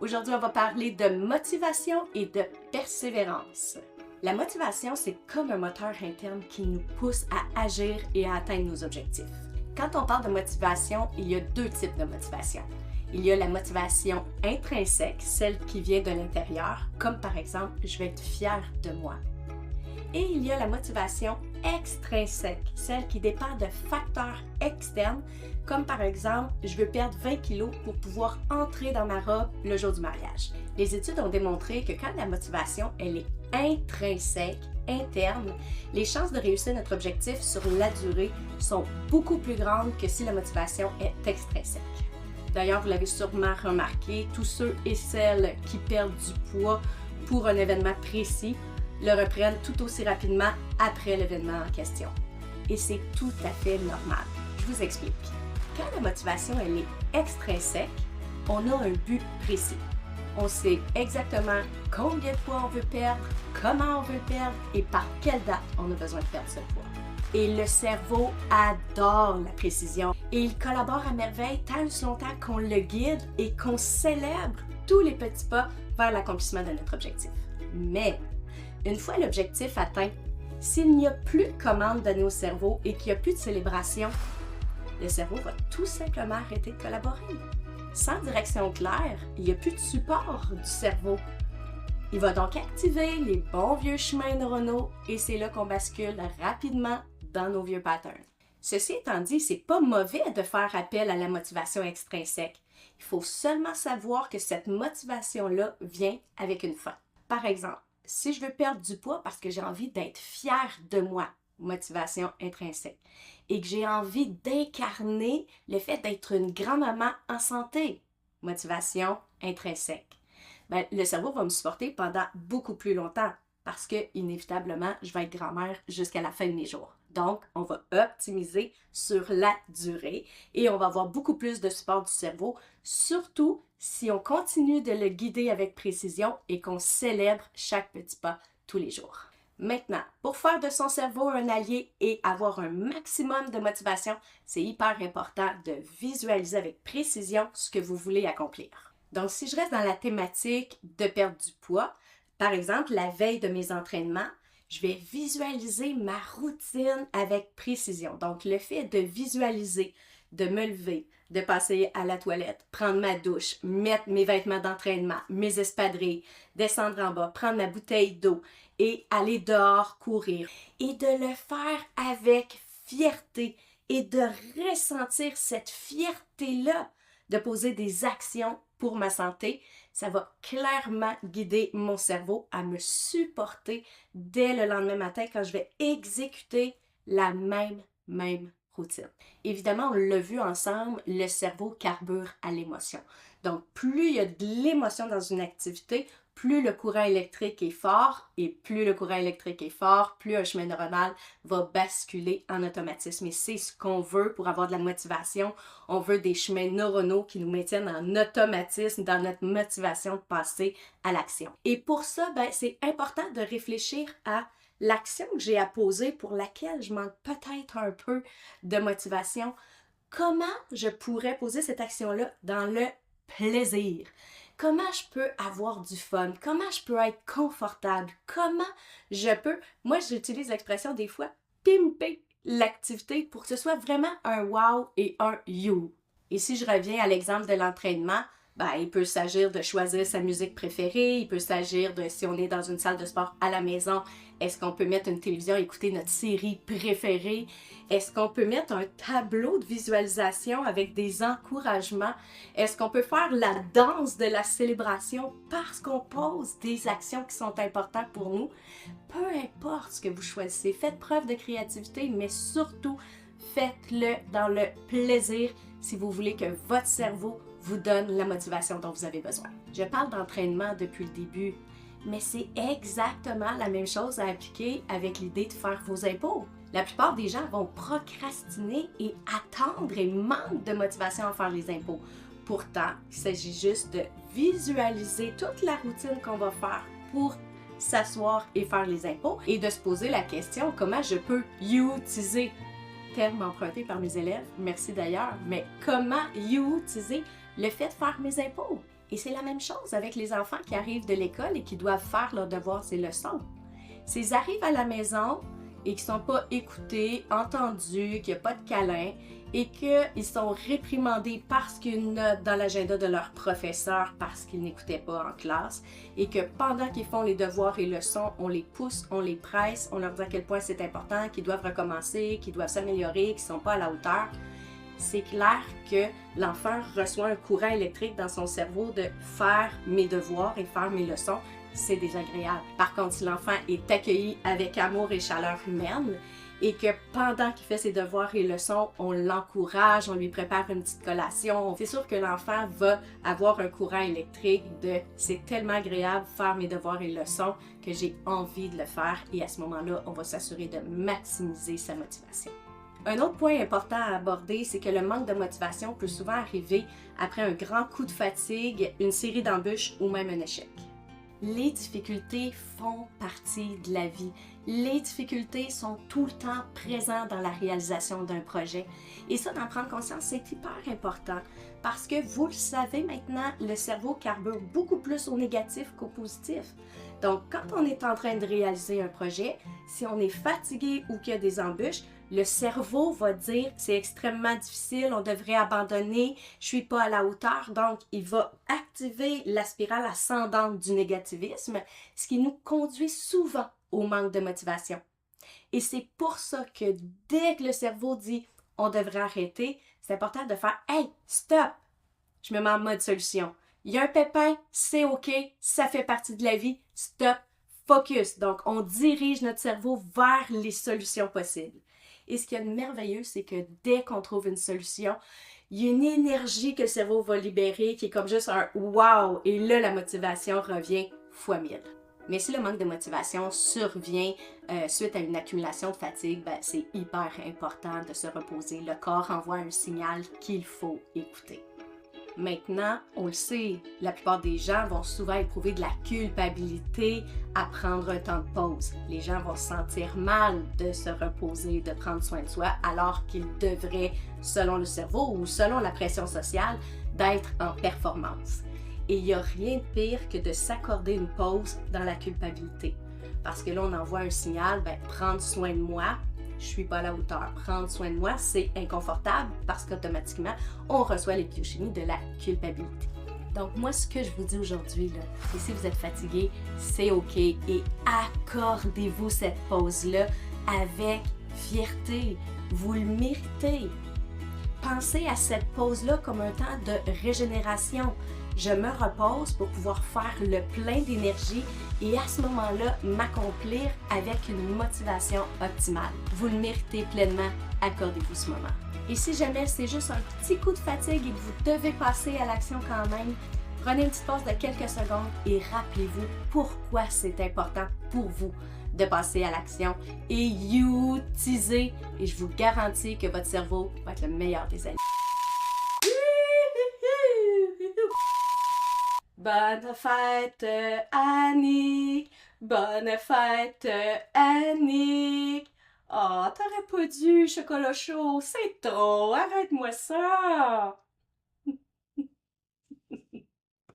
Aujourd'hui, on va parler de motivation et de persévérance. La motivation, c'est comme un moteur interne qui nous pousse à agir et à atteindre nos objectifs. Quand on parle de motivation, il y a deux types de motivation. Il y a la motivation intrinsèque, celle qui vient de l'intérieur, comme par exemple, je vais être fier de moi. Et il y a la motivation extrinsèque, celle qui dépend de facteurs externes, comme par exemple, je veux perdre 20 kilos pour pouvoir entrer dans ma robe le jour du mariage. Les études ont démontré que quand la motivation, elle est intrinsèque, interne, les chances de réussir notre objectif sur la durée sont beaucoup plus grandes que si la motivation est extrinsèque. D'ailleurs, vous l'avez sûrement remarqué, tous ceux et celles qui perdent du poids pour un événement précis le reprennent tout aussi rapidement après l'événement en question. Et c'est tout à fait normal. Je vous explique. Quand la motivation elle est extrinsèque, on a un but précis. On sait exactement combien de poids on veut perdre, comment on veut le perdre et par quelle date on a besoin de perdre ce poids. Et le cerveau adore la précision et il collabore à merveille tant aussi longtemps qu'on le guide et qu'on célèbre tous les petits pas vers l'accomplissement de notre objectif. Mais une fois l'objectif atteint, s'il n'y a plus de commande donnée au cerveau et qu'il n'y a plus de célébration, le cerveau va tout simplement arrêter de collaborer. Sans direction claire, il n'y a plus de support du cerveau. Il va donc activer les bons vieux chemins neuronaux et c'est là qu'on bascule rapidement dans nos vieux patterns. Ceci étant dit, c'est pas mauvais de faire appel à la motivation extrinsèque. Il faut seulement savoir que cette motivation-là vient avec une fin. Par exemple, si je veux perdre du poids parce que j'ai envie d'être fière de moi, motivation intrinsèque, et que j'ai envie d'incarner le fait d'être une grand-maman en santé, motivation intrinsèque, ben, le cerveau va me supporter pendant beaucoup plus longtemps parce que, inévitablement, je vais être grand-mère jusqu'à la fin de mes jours. Donc, on va optimiser sur la durée et on va avoir beaucoup plus de support du cerveau, surtout si on continue de le guider avec précision et qu'on célèbre chaque petit pas tous les jours. Maintenant, pour faire de son cerveau un allié et avoir un maximum de motivation, c'est hyper important de visualiser avec précision ce que vous voulez accomplir. Donc, si je reste dans la thématique de perdre du poids, par exemple, la veille de mes entraînements, je vais visualiser ma routine avec précision. Donc, le fait de visualiser, de me lever, de passer à la toilette, prendre ma douche, mettre mes vêtements d'entraînement, mes espadrilles, descendre en bas, prendre ma bouteille d'eau et aller dehors courir. Et de le faire avec fierté et de ressentir cette fierté-là de poser des actions pour ma santé, ça va clairement guider mon cerveau à me supporter dès le lendemain matin quand je vais exécuter la même routine. Évidemment, on l'a vu ensemble, le cerveau carbure à l'émotion. Donc, plus il y a de l'émotion dans une activité, plus le courant électrique est fort et plus le courant électrique est fort, plus un chemin neuronal va basculer en automatisme. Et c'est ce qu'on veut pour avoir de la motivation. On veut des chemins neuronaux qui nous maintiennent en automatisme dans notre motivation de passer à l'action. Et pour ça, c'est important de réfléchir à l'action que j'ai à poser pour laquelle je manque peut-être un peu de motivation. Comment je pourrais poser cette action-là dans le plaisir? Comment je peux avoir du fun? Comment je peux être confortable? Comment je peux, moi j'utilise l'expression des fois, pimper l'activité pour que ce soit vraiment un wow et un you. Et si je reviens à l'exemple de l'entraînement, il peut s'agir de choisir sa musique préférée, il peut s'agir de, si on est dans une salle de sport à la maison, est-ce qu'on peut mettre une télévision et écouter notre série préférée? Est-ce qu'on peut mettre un tableau de visualisation avec des encouragements? Est-ce qu'on peut faire la danse de la célébration parce qu'on pose des actions qui sont importantes pour nous? Peu importe ce que vous choisissez, faites preuve de créativité, mais surtout, faites-le dans le plaisir si vous voulez que votre cerveau vous donne la motivation dont vous avez besoin. Je parle d'entraînement depuis le début, mais c'est exactement la même chose à appliquer avec l'idée de faire vos impôts. La plupart des gens vont procrastiner et attendre et manquent de motivation à faire les impôts. Pourtant, il s'agit juste de visualiser toute la routine qu'on va faire pour s'asseoir et faire les impôts et de se poser la question comment je peux utiliser, terme emprunté par mes élèves, merci d'ailleurs, mais comment utiliser le fait de faire mes impôts? Et c'est la même chose avec les enfants qui arrivent de l'école et qui doivent faire leurs devoirs et leçons. S'ils arrivent à la maison et qu'ils ne sont pas écoutés, entendus, qu'il n'y a pas de câlin et qu'ils sont réprimandés parce qu'il y a une note dans l'agenda de leur professeur parce qu'ils n'écoutaient pas en classe et que pendant qu'ils font les devoirs et leçons, on les pousse, on les presse, on leur dit à quel point c'est important, qu'ils doivent recommencer, qu'ils doivent s'améliorer, qu'ils ne sont pas à la hauteur, c'est clair que l'enfant reçoit un courant électrique dans son cerveau de faire mes devoirs et faire mes leçons. C'est désagréable. Par contre, si l'enfant est accueilli avec amour et chaleur humaine et que pendant qu'il fait ses devoirs et leçons, on l'encourage, on lui prépare une petite collation, c'est sûr que l'enfant va avoir un courant électrique de « c'est tellement agréable faire mes devoirs et leçons que j'ai envie de le faire » et à ce moment-là, on va s'assurer de maximiser sa motivation. Un autre point important à aborder, c'est que le manque de motivation peut souvent arriver après un grand coup de fatigue, une série d'embûches ou même un échec. Les difficultés font partie de la vie. Les difficultés sont tout le temps présentes dans la réalisation d'un projet. Et ça, d'en prendre conscience, c'est hyper important parce que vous le savez maintenant, le cerveau carbure beaucoup plus au négatif qu'au positif. Donc, quand on est en train de réaliser un projet, si on est fatigué ou qu'il y a des embûches, le cerveau va dire c'est extrêmement difficile, on devrait abandonner, je suis pas à la hauteur. Donc, il va activer la spirale ascendante du négativisme, ce qui nous conduit souvent au manque de motivation. Et c'est pour ça que dès que le cerveau dit on devrait arrêter, c'est important de faire hey, stop! Je me mets en mode solution. Il y a un pépin, c'est OK, ça fait partie de la vie, stop, focus. Donc, on dirige notre cerveau vers les solutions possibles. Et ce qui est merveilleux, c'est que dès qu'on trouve une solution, il y a une énergie que le cerveau va libérer qui est comme juste un « wow » et là, la motivation revient fois 1000. Mais si le manque de motivation survient suite à une accumulation de fatigue, c'est hyper important de se reposer. Le corps envoie un signal qu'il faut écouter. Maintenant, on le sait, la plupart des gens vont souvent éprouver de la culpabilité à prendre un temps de pause. Les gens vont se sentir mal de se reposer, de prendre soin de soi, alors qu'ils devraient, selon le cerveau ou selon la pression sociale, d'être en performance. Et il n'y a rien de pire que de s'accorder une pause dans la culpabilité. Parce que là, on envoie un signal, prendre soin de moi, je suis pas à la hauteur. Prendre soin de moi, c'est inconfortable parce qu'automatiquement, on reçoit les biochimies de la culpabilité. Donc moi, ce que je vous dis aujourd'hui, là, et si vous êtes fatigué, c'est OK et accordez-vous cette pause-là avec fierté. Vous le méritez. Pensez à cette pause-là comme un temps de régénération. Je me repose pour pouvoir faire le plein d'énergie et à ce moment-là, m'accomplir avec une motivation optimale. Vous le méritez pleinement, accordez-vous ce moment. Et si jamais c'est juste un petit coup de fatigue et que vous devez passer à l'action quand même, prenez une petite pause de quelques secondes et rappelez-vous pourquoi c'est important pour vous de passer à l'action et utilisez. Et je vous garantis que votre cerveau va être le meilleur des amis. Bonne fête, Annick! Bonne fête, Annick! Oh, t'aurais pas dû, chocolat chaud, c'est trop, arrête-moi ça!